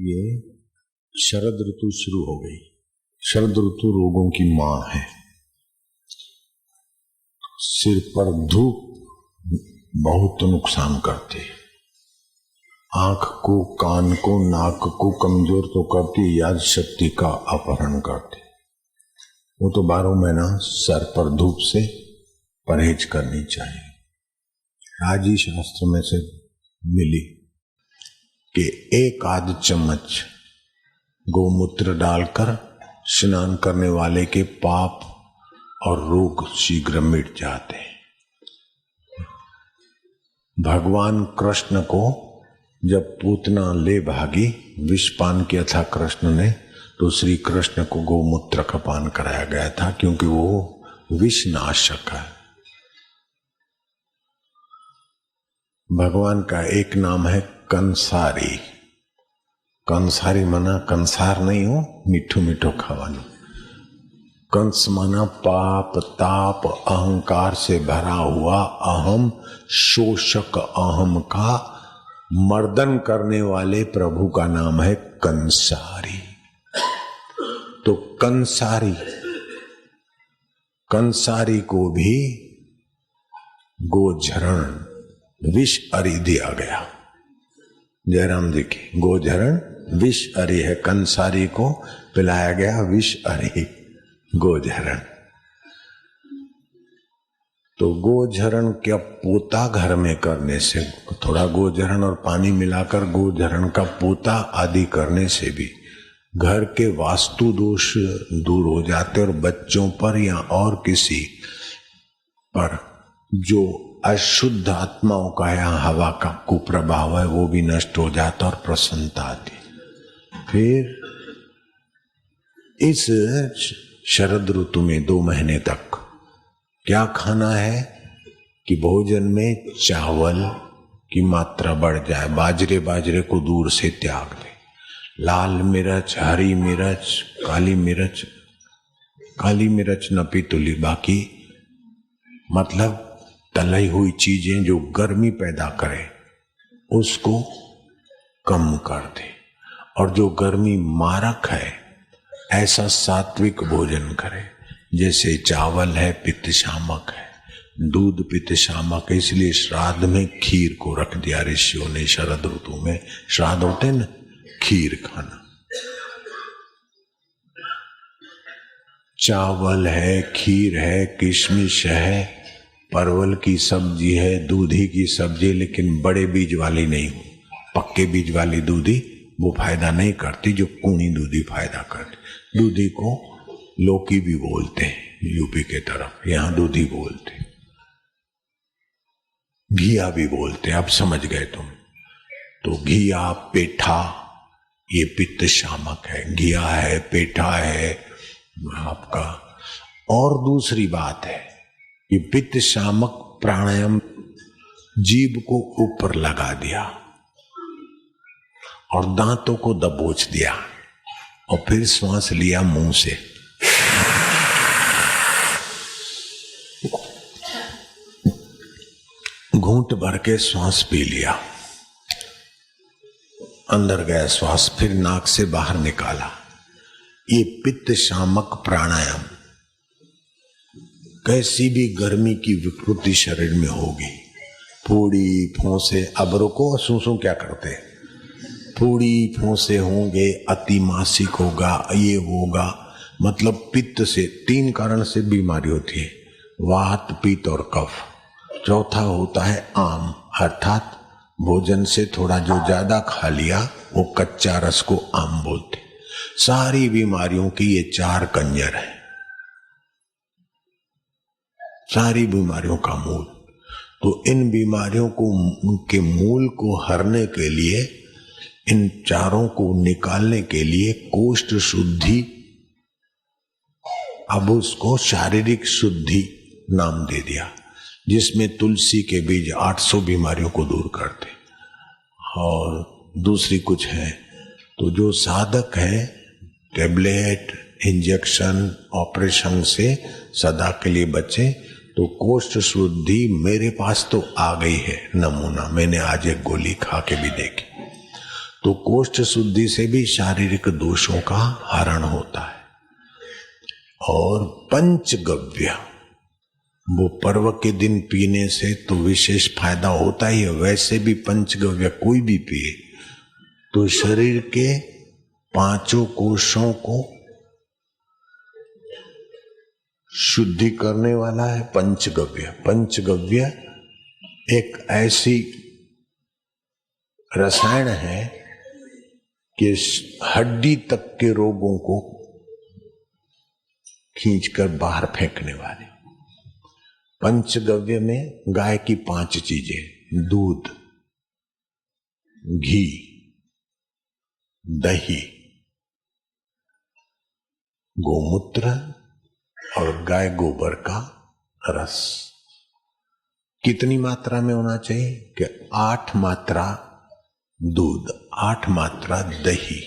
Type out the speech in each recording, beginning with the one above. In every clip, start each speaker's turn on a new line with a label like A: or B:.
A: ये शरद ऋतु शुरू हो गई। शरद ऋतु रोगों की मां है। सिर पर धूप बहुत नुकसान करती है, आंख को, कान को, नाक को कमजोर तो करती, याद शक्ति का अपहरण करती। वो तो 12 महीना सर पर धूप से परहेज करनी चाहिए। राजी शास्त्र में से मिली कि 1 आध चम्मच गोमूत्र डालकर स्नान करने वाले के पाप और रोग शीघ्र मिट जाते हैं। भगवान कृष्ण को जब पूतना ले भागी, विषपान किया था कृष्ण ने, तो श्री कृष्ण को गोमूत्र का पान कराया गया था, क्योंकि वो विषनाशक है। भगवान का एक नाम है कंसारी। कंसारी मना कंसार नहीं हो, मीठो मीठो खावानो। कंस माना पाप, ताप, अहंकार से भरा हुआ अहम, शोषक अहम का मर्दन करने वाले प्रभु का नाम है कंसारी। तो कंसारी को भी गोझरण विष अरि दिया गया। जयराम जी की गोझरण विष अरि है, कंसारी को पिलाया गया विष अरि गोझरण। तो गोझरण क्या पोता घर में करने से, थोड़ा गोझरण और पानी मिलाकर गोझरण का पोता आदि करने से भी घर के वास्तु दोष दूर हो जाते, और बच्चों पर या और किसी पर जो अशुद्ध आत्माओं का या हवा का कुप्रभाव है वो भी नष्ट हो जाता और प्रसन्नता आती। फिर इस शरद ऋतु में 2 महीने तक क्या खाना है कि भोजन में चावल की मात्रा बढ़ जाए, बाजरे को दूर से त्याग दे। लाल मिर्च, हरी मिर्च, काली मिर्च न पितुली, बाकी मतलब तलाई हुई चीजें जो गर्मी पैदा करे उसको कम कर दे, और जो गर्मी मारक है ऐसा सात्विक भोजन करे। जैसे चावल है पित्त शामक है, दूध पित्त शामक है, इसलिए श्राद्ध में खीर को रख दिया ऋषियों ने। शरद ऋतु में श्राद्ध होते न, खीर खाना। चावल है, खीर है, किशमिश है, परवल की सब्जी है, दूधी की सब्जी, लेकिन बड़े बीज वाली नहीं हो। पक्के बीज वाली दूधी वो फायदा नहीं करती, जो कूनी दूधी फायदा करती। दूधी को लौकी भी बोलते हैं यूपी के तरफ, यहां दूधी बोलते, घिया भी बोलते, अब समझ गए तुम। तो घिया, पेठा, ये पित्त शामक है। घिया है, पेठा है आपका। और दूसरी बात है, ये पित्त शामक प्राणायाम जीभ को ऊपर लगा दिया और दांतों को दबोच दिया, और फिर श्वास लिया मुंह से। घूंट भर के श्वास पी लिया, अंदर गया श्वास, फिर नाक से बाहर निकाला। ये पित्त शामक प्राणायाम कैसी भी गर्मी की विकृति शरीर में होगी, फूड़ी फौसे, अब रुको, सूसू क्या करते, फूड़ी फौसे होंगे, अति मासिक होगा, ये होगा, मतलब पित्त से 3 कारण से बीमारी होती है, वात, पित्त और कफ। चौथा होता है आम, अर्थात भोजन से थोड़ा जो ज्यादा खा लिया वो कच्चा रस को आम बोलते। सारी बीमारियों की ये 4 कंजर है, सारी बीमारियों का मूल। तो इन बीमारियों को, उनके मूल को हरने के लिए, इन 4 को निकालने के लिए कोष्ठ शुद्धि, अब उसको शारीरिक शुद्धि नाम दे दिया, जिसमें तुलसी के बीज 800 बीमारियों को दूर करते। और दूसरी कुछ है, तो जो साधक है टेबलेट, इंजेक्शन, ऑपरेशन से सदा के लिए बचे। तो कोष्ठ शुद्धि मेरे पास तो आ गई है नमूना, मैंने आज एक गोली खा के भी देखी। तो कोष्ठ शुद्धि से भी शारीरिक दोषों का हरण होता है। और पंचगव्य, वो पर्व के दिन पीने से तो विशेष फायदा होता ही है। वैसे भी पंचगव्य कोई भी पिए तो शरीर के पांचों कोशों को शुद्धि करने वाला है पंचगव्य। पंचगव्य एक ऐसी रसायन है कि हड्डी तक के रोगों को खींचकर बाहर फेंकने वाले। पंचगव्य में गाय की 5 चीजें, दूध, घी, दही, गोमूत्र और गाय गोबर का रस। कितनी मात्रा में होना चाहिए कि 8 मात्रा दूध, 8 मात्रा दही,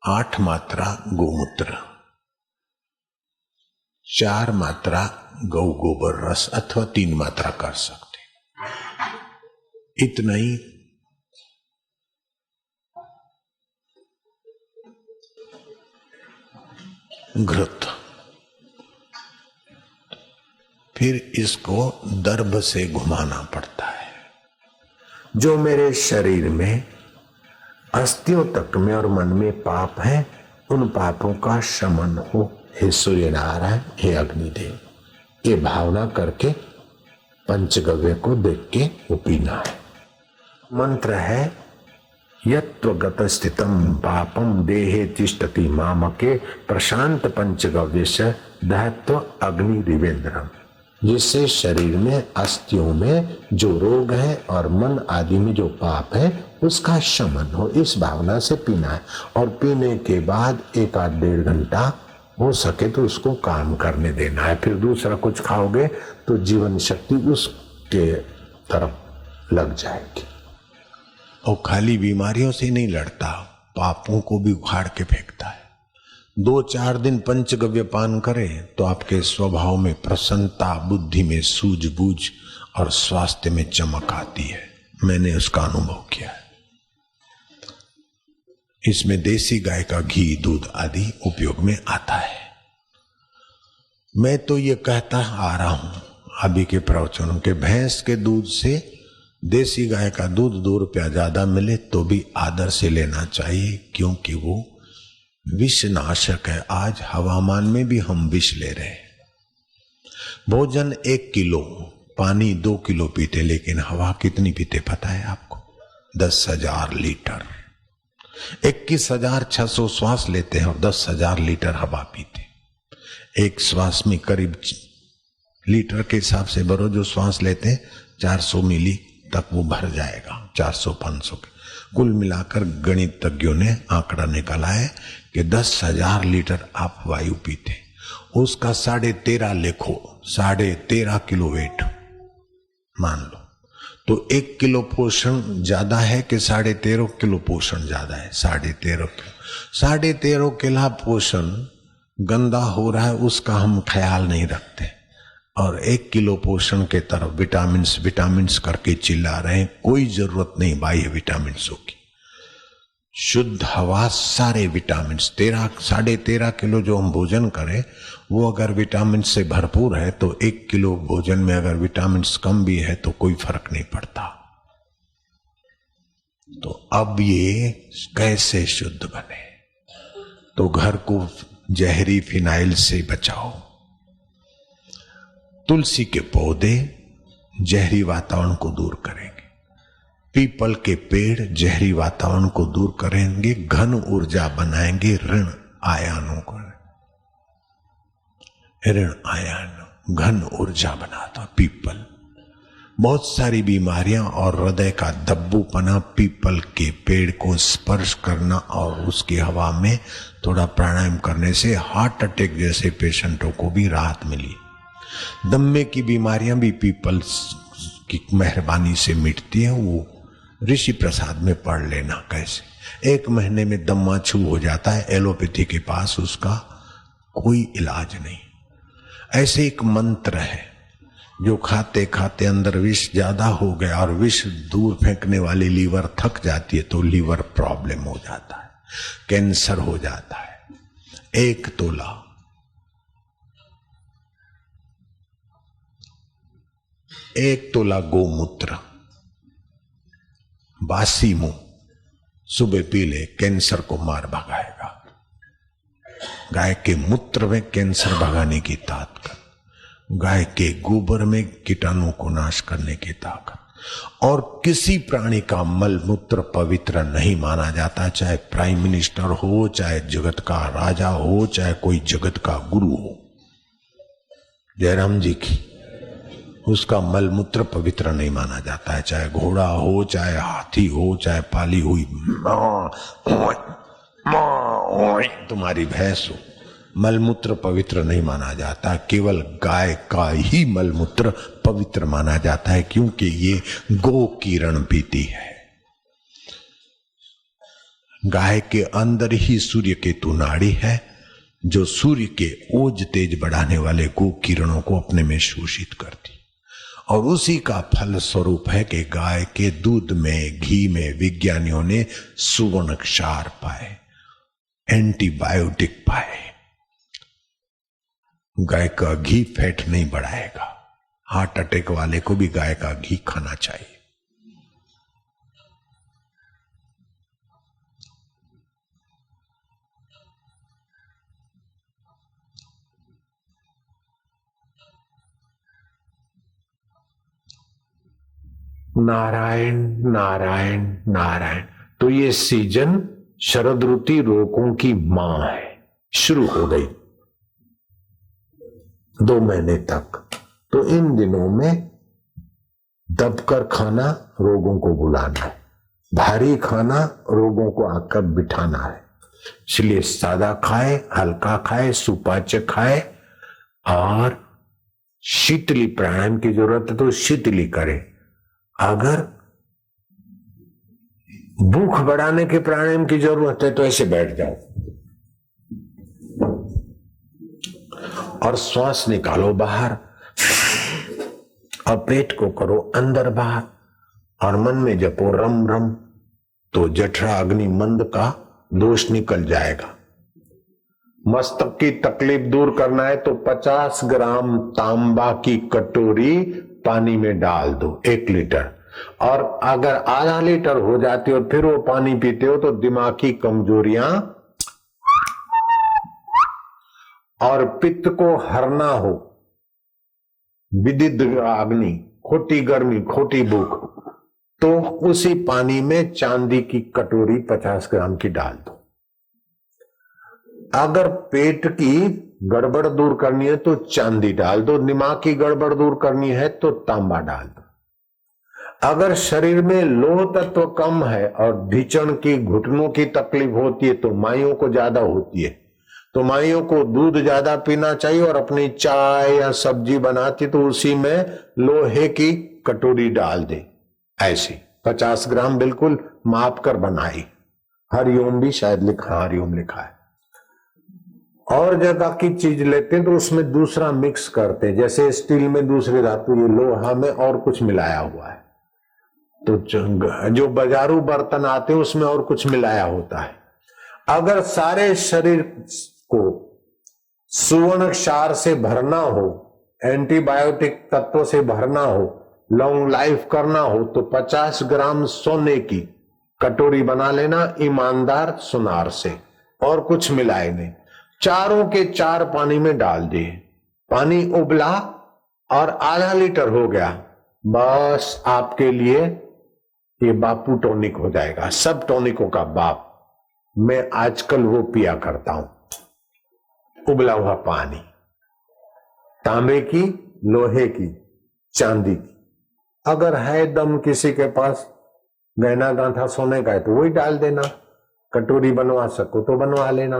A: 8 मात्रा गोमूत्र, 4 मात्रा गौ गोबर रस अथवा 3 मात्रा कर सकते। इतना ही घृत। फिर इसको दर्भ से घुमाना पड़ता है। जो मेरे शरीर में अस्थियों तक में और मन में पाप है, उन पापों का शमन हो हे सूर्य नारायण, हे अग्निदेव। ये भावना करके पंचगव्य को देख के वो पीना है। मंत्र है यत्त्वगत स्थितम पापम देहे तिष्ठति मामके प्रशांत पंचगव्य से दहत्व अग्नि रिवेंद्रम। जिससे शरीर में अस्थियों में जो रोग है और मन आदि में जो पाप है उसका शमन हो, इस भावना से पीना है। और पीने के बाद 1-1.5 घंटा हो सके तो उसको काम करने देना है। फिर दूसरा कुछ खाओगे तो जीवन शक्ति उसके तरफ लग जाएगी। और खाली बीमारियों से नहीं लड़ता, पापों को भी उखाड़ के फेंकता है। 2-4 दिन पंचगव्य पान करें तो आपके स्वभाव में प्रसन्नता, बुद्धि में सूझबूझ और स्वास्थ्य में चमक आती है। मैंने उसका अनुभव किया है। इसमें देसी गाय का घी, दूध आदि उपयोग में आता है। मैं तो ये कहता आ रहा हूं अभी के प्रवचनों के, भैंस के दूध से देसी गाय का दूध 2 रुपया ज्यादा मिले तो भी आदर से लेना चाहिए, क्योंकि वो विष नाशक है। आज हवामान में भी हम विष ले रहे हैं। भोजन 1 किलो, पानी 2 किलो पीते, लेकिन हवा कितनी पीते पता है आपको? 10,000 लीटर। 21,600 श्वास लेते हैं और 10,000 लीटर हवा पीते। एक श्वास में करीब लीटर के हिसाब से भरो, जो श्वास लेते हैं 400 मिली तक वो भर जाएगा, 400-500 के। कुल मिलाकर गणितज्ञों ने आंकड़ा निकाला है कि 10,000 लीटर आप वायु पीते। उसका 13.5 लिखो, 13.5 किलो वेट मान लो, तो 1 किलो पोषण ज्यादा है कि 13.5 किलो पोषण ज्यादा है? 13.5 किलो। 13.5 किलो पोषण गंदा हो रहा है, उसका हम ख्याल नहीं रखते, और 1 किलो पोषण के तरफ विटामिन्स करके चिल्ला रहे हैं। कोई जरूरत नहीं बाह्य विटामिन्स की। शुद्ध हवा सारे विटामिन्स, 13.5 किलो जो हम भोजन करें वो अगर विटामिन से भरपूर है तो 1 किलो भोजन में अगर विटामिन्स कम भी है तो कोई फर्क नहीं पड़ता। तो अब ये कैसे शुद्ध बने? तो घर को जहरी फिनाइल से बचाओ। तुलसी के पौधे जहरी वातावरण को दूर करेंगे, पीपल के पेड़ जहरी वातावरण को दूर करेंगे, घन ऊर्जा बनाएंगे, ऋण आयनों को, ऋण आयन घन ऊर्जा बनाता पीपल। बहुत सारी बीमारियां और हृदय का दब्बूपना पीपल के पेड़ को स्पर्श करना और उसकी हवा में थोड़ा प्राणायाम करने से हार्ट अटैक जैसे पेशेंटों को भी राहत मिली। दम्मे की बीमारियां भी पीपल की मेहरबानी से मिटती है। वो ऋषि प्रसाद में पढ़ लेना कैसे 1 महीने में दम्मा छू हो जाता है। एलोपैथी के पास उसका कोई इलाज नहीं। ऐसे एक मंत्र है जो खाते खाते अंदर विष ज्यादा हो गया और विष दूर फेंकने वाली लीवर थक जाती है तो लीवर प्रॉब्लम हो जाता है, कैंसर हो जाता है। 1 तोला, 1 तोला गोमूत्र बासी मुंह सुबह पी ले, कैंसर को मार भगाएगा। गाय के मूत्र में कैंसर भगाने की ताकत, गाय के गोबर में कीटाणु को नाश करने की ताकत। और किसी प्राणी का मल मूत्र पवित्र नहीं माना जाता, चाहे प्राइम मिनिस्टर हो, चाहे जगत का राजा हो, चाहे कोई जगत का गुरु हो। जयराम जी की, उसका मल मूत्र पवित्र नहीं माना जाता है, चाहे घोड़ा हो, चाहे हाथी हो, चाहे पाली हुई तुम्हारी भैंस हो, मलमूत्र पवित्र नहीं माना जाता। केवल गाय का ही मलमूत्र पवित्र माना जाता है, क्योंकि ये गो किरण पीती है। गाय के अंदर ही सूर्य केतु नाड़ी है, जो सूर्य के ओज तेज बढ़ाने वाले गो किरणों को अपने में शोषित करती, और उसी का फल स्वरूप है कि गाय के दूध में, घी में विज्ञानियों ने सुवर्ण क्षार पाए, एंटीबायोटिक पाए। गाय का घी फैट नहीं बढ़ाएगा। हार्ट अटैक वाले को भी गाय का घी खाना चाहिए। नारायण नारायण नारायण। तो ये सीजन शरद ऋतु रोगों की मां है, शुरू हो गई 2 महीने तक। तो इन दिनों में दबकर खाना रोगों को बुलाना है, भारी खाना रोगों को आकर बिठाना है। इसलिए सादा खाए, हल्का खाए, सुपाच्य खाए, और शीतली प्राणायाम की जरूरत है तो शीतली करे। अगर भूख बढ़ाने के प्राणायाम की जरूरत है तो ऐसे बैठ जाओ और श्वास निकालो बाहर, और पेट को करो अंदर बाहर, और मन में जपो रम रम, तो जठरा अग्नि मंद का दोष निकल जाएगा। मस्तक की तकलीफ दूर करना है तो 50 ग्राम तांबा की कटोरी पानी में डाल दो, 1 लीटर। और अगर आधा लीटर हो जाती हो फिर वो पानी पीते हो तो दिमाग की कमजोरियां और पित्त को हरना हो, विदित अग्नि, खोटी गर्मी, खोटी भूख, तो उसी पानी में चांदी की कटोरी 50 ग्राम की डाल दो। अगर पेट की गड़बड़ दूर करनी है तो चांदी डाल दो, दिमाग की गड़बड़ दूर करनी है तो तांबा डाल दो। अगर शरीर में लोह तत्व कम है और ढीचण की, घुटनों की तकलीफ होती है तो माइयों को ज्यादा होती है, तो माइयों को दूध ज्यादा पीना चाहिए, और अपनी चाय या सब्जी बनाती तो उसी में लोहे की कटोरी डाल दे, ऐसी 50 ग्राम बिल्कुल माप कर बनाई। हरिओम भी शायद लिखा, हरिओम लिखा है। और जगह की चीज लेते हैं तो उसमें दूसरा मिक्स करते हैं, जैसे स्टील में दूसरी धातु, ये लोहा में और कुछ मिलाया हुआ है। तो जो बाजारू बर्तन आते हैं उसमें और कुछ मिलाया होता है। अगर सारे शरीर को सुवर्ण क्षार से भरना हो, एंटीबायोटिक तत्वों से भरना हो, लॉन्ग लाइफ करना हो, तो 50 ग्राम सोने की कटोरी बना लेना, ईमानदार सुनार से, और कुछ मिलाए नहीं। चारों के 4 पानी में डाल दिए, पानी उबला और आधा लीटर हो गया, बस आपके लिए ये बापू टॉनिक हो जाएगा, सब टॉनिकों का बाप। मैं आजकल वो पिया करता हूं, उबला हुआ पानी, तांबे की, लोहे की, चांदी की। अगर है दम किसी के पास गहना गांठा सोने का है तो वही डाल देना, कटोरी बनवा सको तो बनवा लेना।